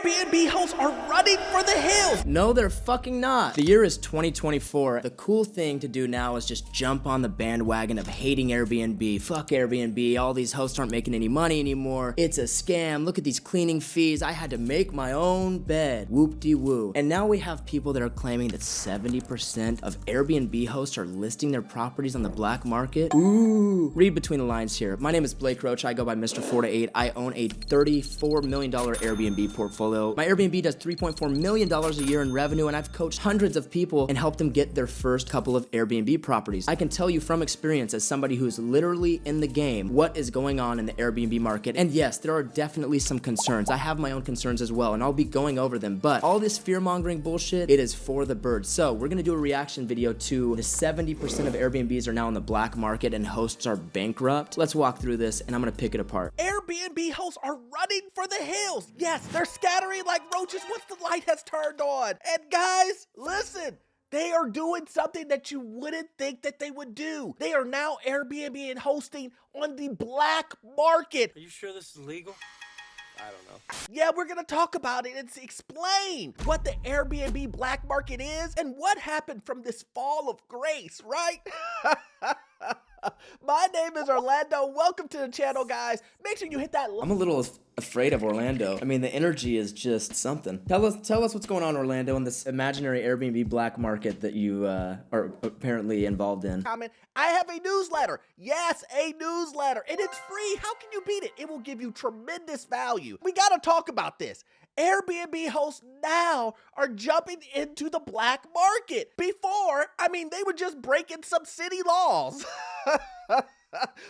Airbnb hosts are running for the hills. No, they're fucking not. The year is 2024. The cool thing to do now is just jump on the bandwagon of hating Airbnb. Fuck Airbnb. All these hosts aren't making any money anymore. It's a scam. Look at these cleaning fees. I had to make my own bed. Whoop-de-woo. And now we have people that are claiming that 70% of Airbnb hosts are listing their properties on the black market. Ooh. Read between the lines here. My name is Blake Roach. I go by Mr. 4-8. I own a $34 million Airbnb portfolio. My Airbnb does $3.4 million a year in revenue, and I've coached hundreds of people and helped them get their first couple of Airbnb properties. I can tell you from experience as somebody who's literally in the game what is going on in the Airbnb market. And yes, there are definitely some concerns. I have my own concerns as well, and I'll be going over them. But all this fear-mongering bullshit, it is for the birds. So we're gonna do a reaction video to the 70% of Airbnbs are now in the black market and hosts are bankrupt. Let's walk through this, and I'm gonna pick it apart. Airbnb hosts are running for the hills. Yes, they're scattering like roaches once the light has turned on. And guys, listen, they are doing something that you wouldn't think that they would do. They are now Airbnb and hosting on the black market. Are you sure this is legal? I don't know. Yeah, we're gonna talk about it and explain what the Airbnb black market is and what happened from this fall of grace, right? My name is Orlando. Welcome to the channel, guys. Make sure you hit that. I'm a little afraid of Orlando. I mean, the energy is just something. Tell us what's going on, Orlando, in this imaginary Airbnb black market that you are apparently involved in. Comment. I have a newsletter. Yes, a newsletter, and it's free. How can you beat it? It will give you tremendous value. We gotta talk about this. Airbnb hosts now are jumping into the black market. Before, I mean, they were just breaking some city laws.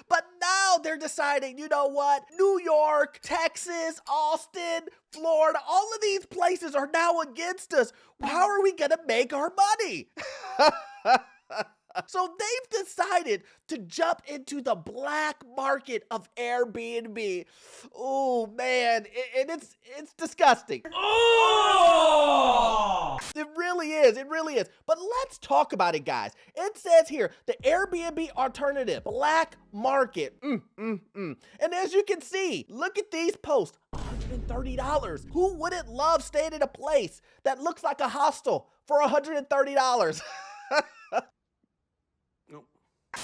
But now they're deciding, you know what? New York, Texas, Austin, Florida, all of these places are now against us. How are we gonna make our money? So they've decided to jump into the black market of Airbnb. Oh man, and it's disgusting. Oh! It really is, it really is. But let's talk about it, guys. It says here, the Airbnb alternative, black market. And as you can see, look at these posts, $130. Who wouldn't love staying in a place that looks like a hostel for $130?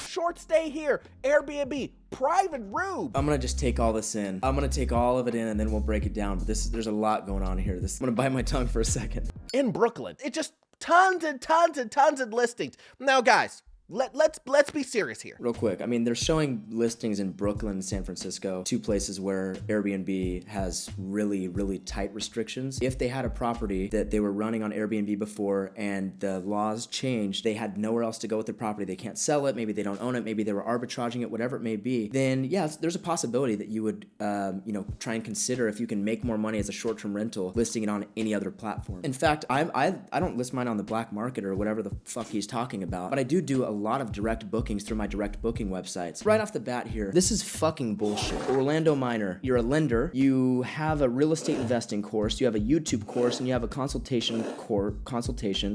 Short stay here, Airbnb, private room. I'm gonna just take all this in. I'm gonna take all of it in and then we'll break it down. But there's a lot going on here. I'm gonna bite my tongue for a second. In Brooklyn, it's just tons and tons and tons of listings. Now guys, let's be serious here. Real quick, I mean, they're showing listings in Brooklyn and San Francisco, two places where Airbnb has really, really tight restrictions. If they had a property that they were running on Airbnb before and the laws changed, they had nowhere else to go with the property, they can't sell it, maybe they don't own it, maybe they were arbitraging it, whatever it may be, then yes, there's a possibility that you would, try and consider if you can make more money as a short-term rental, listing it on any other platform. In fact, I don't list mine on the black market or whatever the fuck he's talking about, but I do a lot of direct bookings through my direct booking websites. Right off the bat here, this is fucking bullshit. Orlando Minor, you're a lender, you have a real estate investing course, you have a YouTube course, and you have a consultation.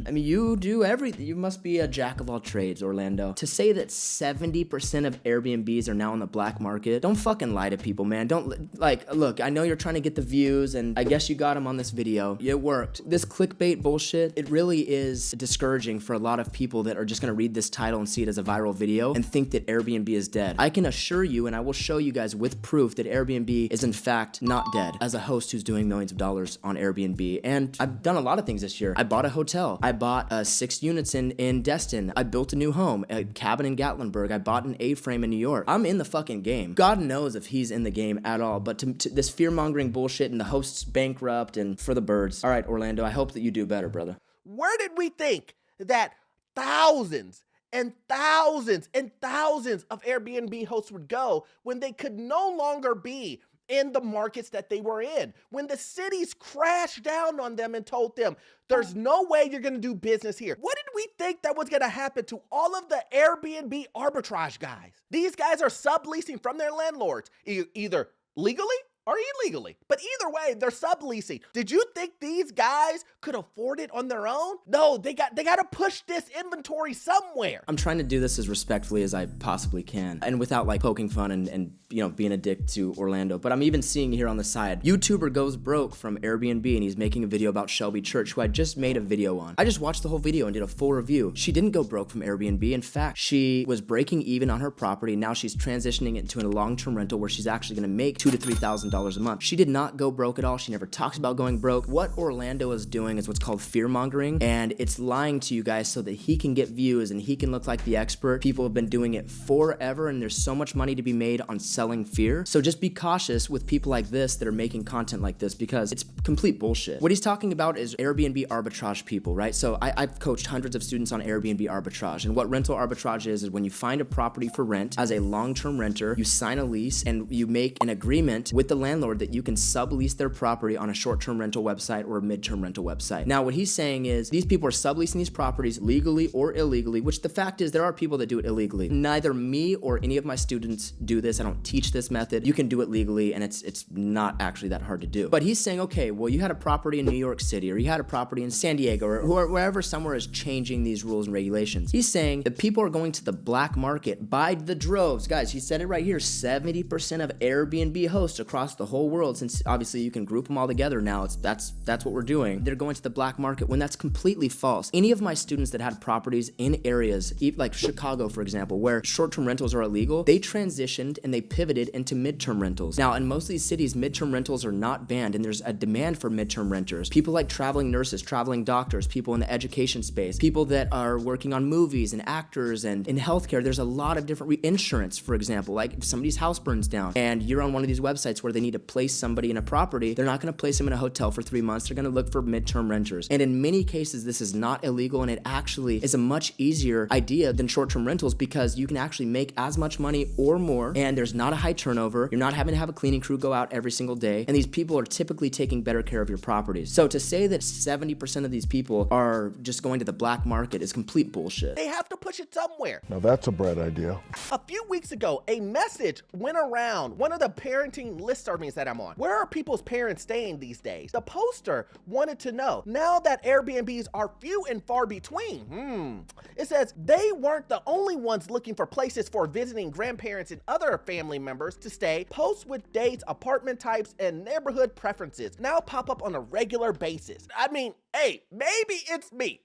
I mean, you do everything. You must be a jack of all trades, Orlando. To say that 70% of Airbnbs are now on the black market, don't fucking lie to people, man. Look, I know you're trying to get the views, and I guess you got them on this video. It worked. This clickbait bullshit, it really is discouraging for a lot of people that are just gonna read this title and see it as a viral video and think that Airbnb is dead. I can assure you, and I will show you guys with proof, that Airbnb is in fact not dead. As a host who's doing millions of dollars on Airbnb, and I've done a lot of things this year. I bought a hotel. I bought 6 units in Destin. I built a new home, a cabin in Gatlinburg. I bought an A-frame in New York. I'm in the fucking game. God knows if he's in the game at all, but to this fear-mongering bullshit and the host's bankrupt and for the birds. All right, Orlando, I hope that you do better, brother. Where did we think that thousands and thousands and thousands of Airbnb hosts would go when they could no longer be in the markets that they were in? When the cities crashed down on them and told them, there's no way you're gonna do business here. What did we think that was gonna happen to all of the Airbnb arbitrage guys? These guys are subleasing from their landlords, either legally or illegally. But either way, they're subleasing. Did you think these guys could afford it on their own? No, they got to push this inventory somewhere. I'm trying to do this as respectfully as I possibly can, and without like poking fun and being a dick to Orlando. But I'm even seeing here on the side, YouTuber goes broke from Airbnb, and he's making a video about Shelby Church, who I just made a video on. I just watched the whole video and did a full review. She didn't go broke from Airbnb. In fact, she was breaking even on her property. Now she's transitioning it into a long-term rental where she's actually gonna make $2,000 to $3,000 a month. She did not go broke at all. She never talks about going broke. What Orlando is doing is what's called fear-mongering, and it's lying to you guys so that he can get views and he can look like the expert. People have been doing it forever, and there's so much money to be made on selling fear. So just be cautious with people like this that are making content like this, because it's complete bullshit. What he's talking about is Airbnb arbitrage people, right? So I've coached hundreds of students on Airbnb arbitrage, and what rental arbitrage is when you find a property for rent as a long-term renter, you sign a lease and you make an agreement with the landlord that you can sublease their property on a short-term rental website or a mid-term rental website. Now, what he's saying is these people are subleasing these properties legally or illegally, which the fact is there are people that do it illegally. Neither me or any of my students do this. I don't teach this method. You can do it legally, and it's not actually that hard to do. But he's saying, okay, well, you had a property in New York City, or you had a property in San Diego, or wherever somewhere is changing these rules and regulations. He's saying that people are going to the black market by the droves. Guys, he said it right here, 70% of Airbnb hosts across the whole world, since obviously you can group them all together now, that's what we're doing. They're going to the black market, when that's completely false. Any of my students that had properties in areas, like Chicago, for example, where short-term rentals are illegal, they transitioned and they pivoted into midterm rentals. Now, in most of these cities, midterm rentals are not banned, and there's a demand for midterm renters. People like traveling nurses, traveling doctors, people in the education space, people that are working on movies and actors and in healthcare. There's a lot of different insurance, for example, like if somebody's house burns down and you're on one of these websites where they need to place somebody in a property, they're not going to place them in a hotel for 3 months. They're going to look for midterm renters. And in many cases, this is not illegal, and it actually is a much easier idea than short-term rentals, because you can actually make as much money or more, and there's not a high turnover. You're not having to have a cleaning crew go out every single day, and these people are typically taking better care of your properties. So to say that 70% of these people are just going to the black market is complete bullshit. They have to push it somewhere. Now that's a bright idea. A few weeks ago, a message went around one of the parenting listservings that I'm on. Where are people's parents staying these days? The poster wanted to know, now that Airbnbs are few and far between, it says they weren't the only ones looking for places for visiting grandparents and other family members to stay. Posts with dates, apartment types, and neighborhood preferences now pop up on a regular basis. I mean, hey, maybe it's me.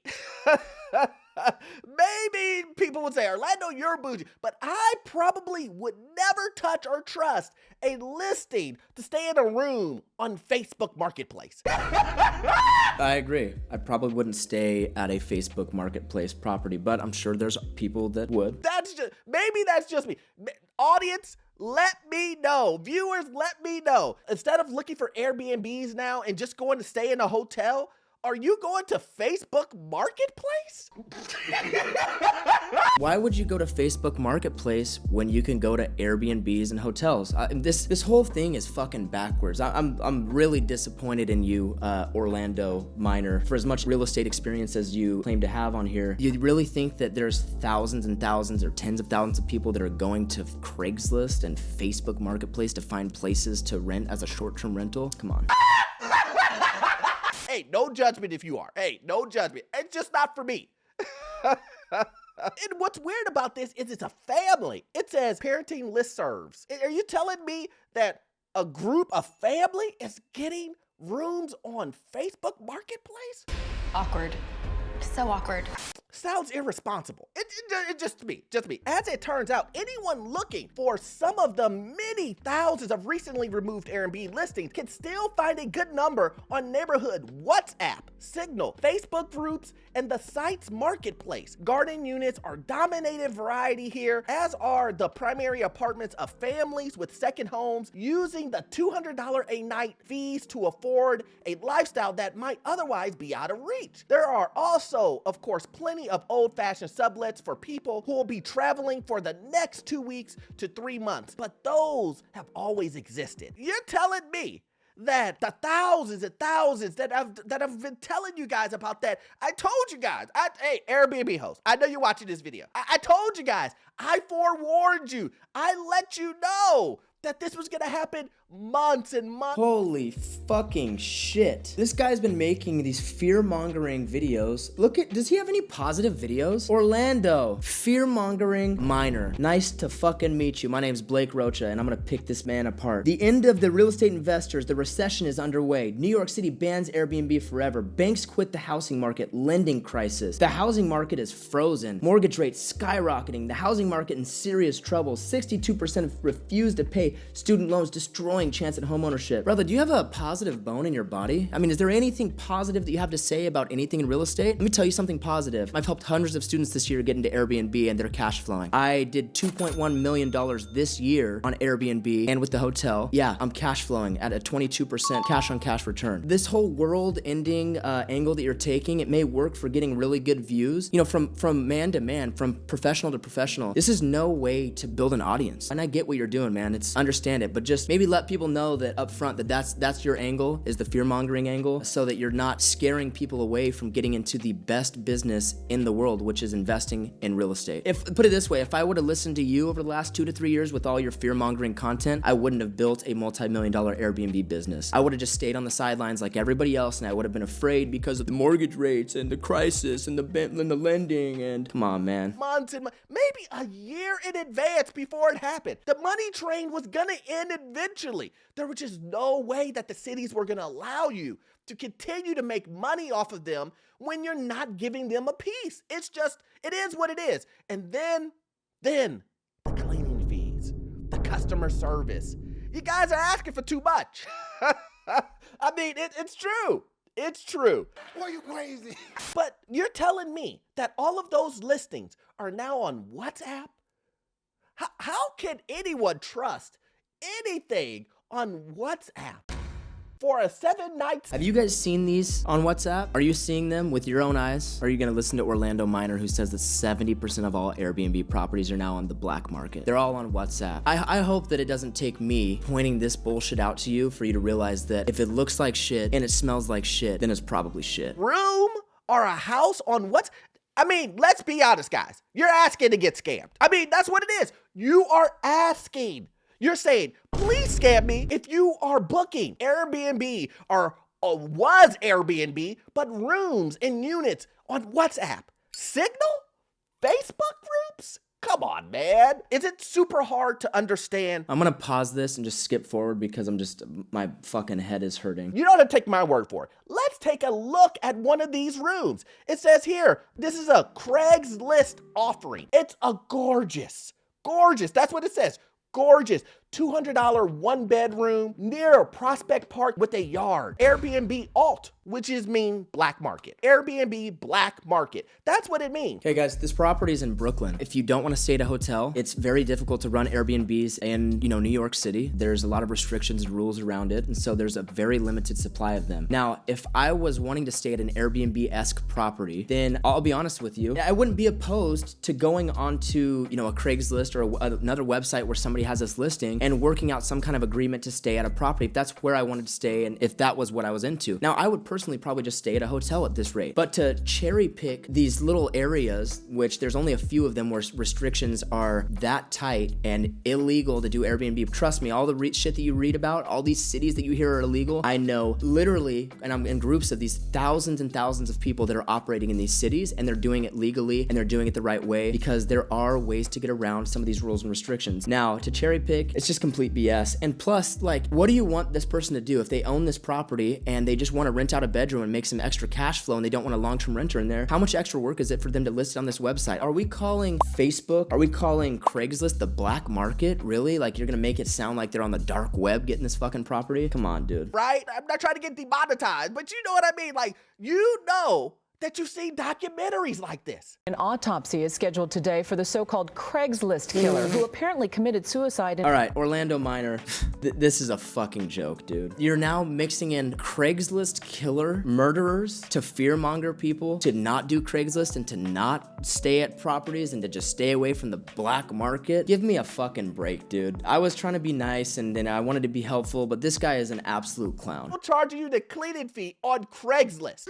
Maybe people would say, Orlando, you're bougie, but I probably would never touch or trust a listing to stay in a room on Facebook Marketplace. I agree. I probably wouldn't stay at a Facebook Marketplace property, but I'm sure there's people that would. Maybe that's just me. Audience, let me know. Viewers, let me know. Instead of looking for Airbnbs now and just going to stay in a hotel, are you going to Facebook Marketplace? Why would you go to Facebook Marketplace when you can go to Airbnbs and hotels? This whole thing is fucking backwards. I'm really disappointed in you, Orlando Minor. For as much real estate experience as you claim to have on here, you really think that there's thousands and thousands or tens of thousands of people that are going to Craigslist and Facebook Marketplace to find places to rent as a short-term rental? Come on. Hey, no judgment if you are. Hey, no judgment. It's just not for me. And what's weird about this is it's a family. It says parenting listservs. Are you telling me that a group of family is getting rooms on Facebook Marketplace? Awkward. So awkward. Sounds irresponsible. It just me. As it turns out, anyone looking for some of the many thousands of recently removed Airbnb listings can still find a good number on neighborhood WhatsApp, Signal, Facebook groups, and the site's marketplace. Garden units are dominated variety here, as are the primary apartments of families with second homes using the $200 a night fees to afford a lifestyle that might otherwise be out of reach. There are also, of course, plenty of old-fashioned sublets for people who will be traveling for the next 2 weeks to 3 months, but those have always existed. You're telling me that the thousands and thousands that I've been telling you guys about that, I told you guys, hey, Airbnb host, I know you're watching this video. I told you guys, I forewarned you, I let you know that this was gonna happen months and months. Holy fucking shit. This guy's been making these fear-mongering videos. Look at, does he have any positive videos? Orlando, fear-mongering miner. Nice to fucking meet you. My name's Blake Rocha, and I'm gonna pick this man apart. The end of the real estate investors, the recession is underway. New York City bans Airbnb forever. Banks quit the housing market, lending crisis. The housing market is frozen. Mortgage rates skyrocketing. The housing market in serious trouble. 62% refuse to pay student loans, destroying chance at homeownership. Brother, do you have a positive bone in your body? I mean, is there anything positive that you have to say about anything in real estate? Let me tell you something positive. I've helped hundreds of students this year get into Airbnb, and they're cash flowing. I did $2.1 million this year on Airbnb and with the hotel. Yeah, I'm cash flowing at a 22% cash on cash return. This whole world ending angle that you're taking, it may work for getting really good views, you know, from man to man, from professional to professional. This is no way to build an audience. And I get what you're doing, man. It's understand it, but just maybe let people know that up front that that's your angle, is the fear-mongering angle, so that you're not scaring people away from getting into the best business in the world, which is investing in real estate. Put it this way, if I would have listened to you over the last 2 to 3 years with all your fear-mongering content, I wouldn't have built a multi-million-dollar Airbnb business. I would have just stayed on the sidelines like everybody else, and I would have been afraid because of the mortgage rates and the crisis and the lending, and come on, man. Months and maybe a year in advance before it happened. The money train was gonna end eventually. There was just no way that the cities were gonna allow you to continue to make money off of them when you're not giving them a piece. It's just, it is what it is. And then the cleaning fees, the customer service. You guys are asking for too much. I mean, it's true. It's true. Boy, you crazy. But you're telling me that all of those listings are now on WhatsApp? How can anyone trust anything on WhatsApp for a 7 nights? Have you guys seen these on WhatsApp? Are you seeing them with your own eyes? Or are you gonna listen to Orlando Miner, who says that 70% of all Airbnb properties are now on the black market? They're all on WhatsApp. I hope that it doesn't take me pointing this bullshit out to you for you to realize that if it looks like shit and it smells like shit, then it's probably shit. Room or a house on what? I mean, let's be honest, guys. You're asking to get scammed. I mean, that's what it is. You are asking. You're saying, please scam me if you are booking Airbnb or was Airbnb, but rooms and units on WhatsApp. Signal? Facebook groups? Come on, man. Is it super hard to understand? I'm gonna pause this and just skip forward because my fucking head is hurting. You don't have to take my word for it. Let's take a look at one of these rooms. It says here, this is a Craigslist offering. It's a gorgeous, that's what it says. Gorgeous $200 one bedroom near Prospect Park with a yard. Airbnb alt, which is mean black market. Airbnb black market. That's what it means. Hey guys, this property is in Brooklyn. If you don't want to stay at a hotel, it's very difficult to run Airbnbs in, New York City. There's a lot of restrictions and rules around it, and so there's a very limited supply of them. Now, if I was wanting to stay at an Airbnb-esque property, then I'll be honest with you, I wouldn't be opposed to going onto, a Craigslist or another website where somebody has this listing and working out some kind of agreement to stay at a property if that's where I wanted to stay and if that was what I was into. Now, I would personally probably just stay at a hotel at this rate, but to cherry pick these little areas, which there's only a few of them where restrictions are that tight and illegal to do Airbnb. Trust me, all the shit that you read about, all these cities that you hear are illegal, I know literally, and I'm in groups of these thousands and thousands of people that are operating in these cities, and they're doing it legally and they're doing it the right way because there are ways to get around some of these rules and restrictions. Now, to cherry pick, it's just complete BS. And plus, what do you want this person to do if they own this property and they just want to rent out a bedroom and make some extra cash flow and they don't want a long-term renter in there? How much extra work is it for them to list it on this website? Are we calling Facebook, are we calling Craigslist the black market? Really? You're gonna make it sound like they're on the dark web getting this fucking property? Come on, dude. Right? I'm not trying to get demonetized, but you know what I mean? That you've seen documentaries like this. An autopsy is scheduled today for the so-called Craigslist killer who apparently committed suicide. All right, Orlando Miner, this is a fucking joke, dude. You're now mixing in Craigslist killer murderers to fearmonger people to not do Craigslist and to not stay at properties and to just stay away from the black market. Give me a fucking break, dude. I was trying to be nice and then I wanted to be helpful, but this guy is an absolute clown. We'll charge you the cleaning fee on Craigslist.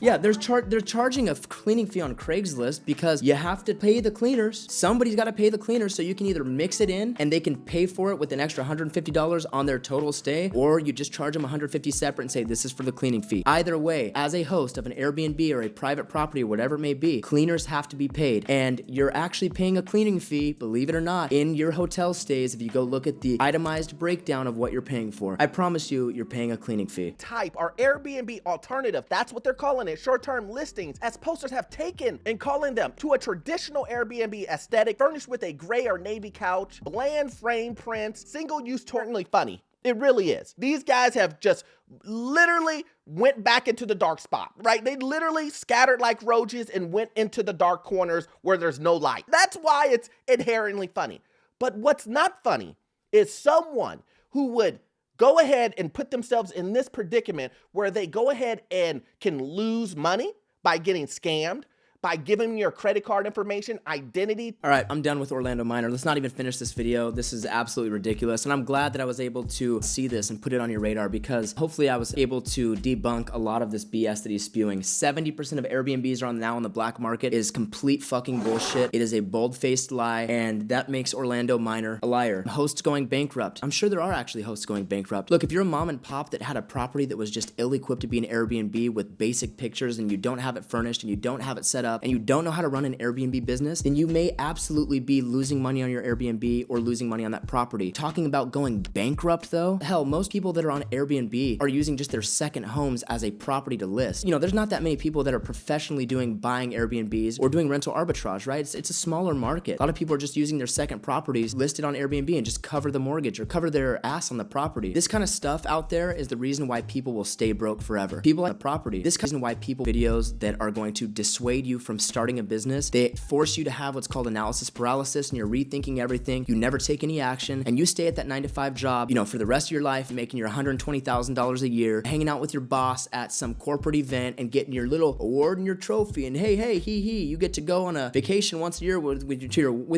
Yeah, they're charging a cleaning fee on Craigslist because you have to pay the cleaners. Somebody's got to pay the cleaners, so you can either mix it in and they can pay for it with an extra $150 on their total stay, or you just charge them $150 separate and say this is for the cleaning fee. Either way, as a host of an Airbnb or a private property or whatever it may be, cleaners have to be paid, and you're actually paying a cleaning fee, believe it or not, in your hotel stays if you go look at the itemized breakdown of what you're paying for. I promise you, you're paying a cleaning fee. Type our Airbnb alternative, that's what they're calling it, short-term listings, as posters have taken and calling them, to a traditional Airbnb aesthetic, furnished with a gray or navy couch, bland frame prints, single-use, totally funny. It really is. These guys have just literally went back into the dark spot, right? They literally scattered like roaches and went into the dark corners where there's no light. That's why it's inherently funny. But what's not funny is someone who would go ahead and put themselves in this predicament where they go ahead and can lose money by getting scammed, by giving your credit card information, identity. All right, I'm done with Orlando Minor. Let's not even finish this video. This is absolutely ridiculous. And I'm glad that I was able to see this and put it on your radar, because hopefully I was able to debunk a lot of this BS that he's spewing. 70% of Airbnbs are now on the black market. It is complete fucking bullshit. It is a bold-faced lie, and that makes Orlando Minor a liar. Hosts going bankrupt. I'm sure there are actually hosts going bankrupt. Look, if you're a mom and pop that had a property that was just ill-equipped to be an Airbnb with basic pictures, and you don't have it furnished and you don't have it set up, and you don't know how to run an Airbnb business, then you may absolutely be losing money on your Airbnb or losing money on that property. Talking about going bankrupt though, hell, most people that are on Airbnb are using just their second homes as a property to list. You know, there's not that many people that are professionally buying Airbnbs or doing rental arbitrage, right? It's a smaller market. A lot of people are just using their second properties listed on Airbnb and just cover the mortgage or cover their ass on the property. This kind of stuff out there is the reason why people will stay broke forever. People like the property. This is the reason why people videos that are going to dissuade you from starting a business. They force you to have what's called analysis paralysis, and you're rethinking everything. You never take any action, and you stay at that 9-to-5 job, you know, for the rest of your life, making your $120,000 a year, hanging out with your boss at some corporate event and getting your little award and your trophy, and hey, you get to go on a vacation once a year with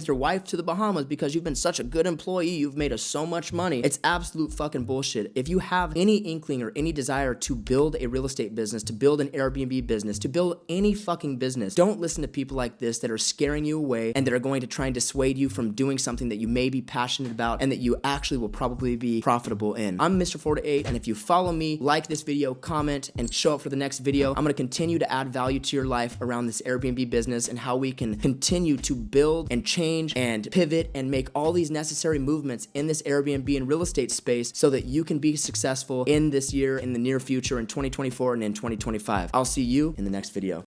your wife to the Bahamas because you've been such a good employee. You've made us so much money. It's absolute fucking bullshit. If you have any inkling or any desire to build a real estate business, to build an Airbnb business, to build any fucking business, don't listen to people like this that are scaring you away and that are going to try and dissuade you from doing something that you may be passionate about and that you actually will probably be profitable in. I'm Mr. 4-to-8, and if you follow me, like this video, comment, and show up for the next video, I'm going to continue to add value to your life around this Airbnb business and how we can continue to build and change and pivot and make all these necessary movements in this Airbnb and real estate space so that you can be successful in this year, in the near future, in 2024, and in 2025. I'll see you in the next video.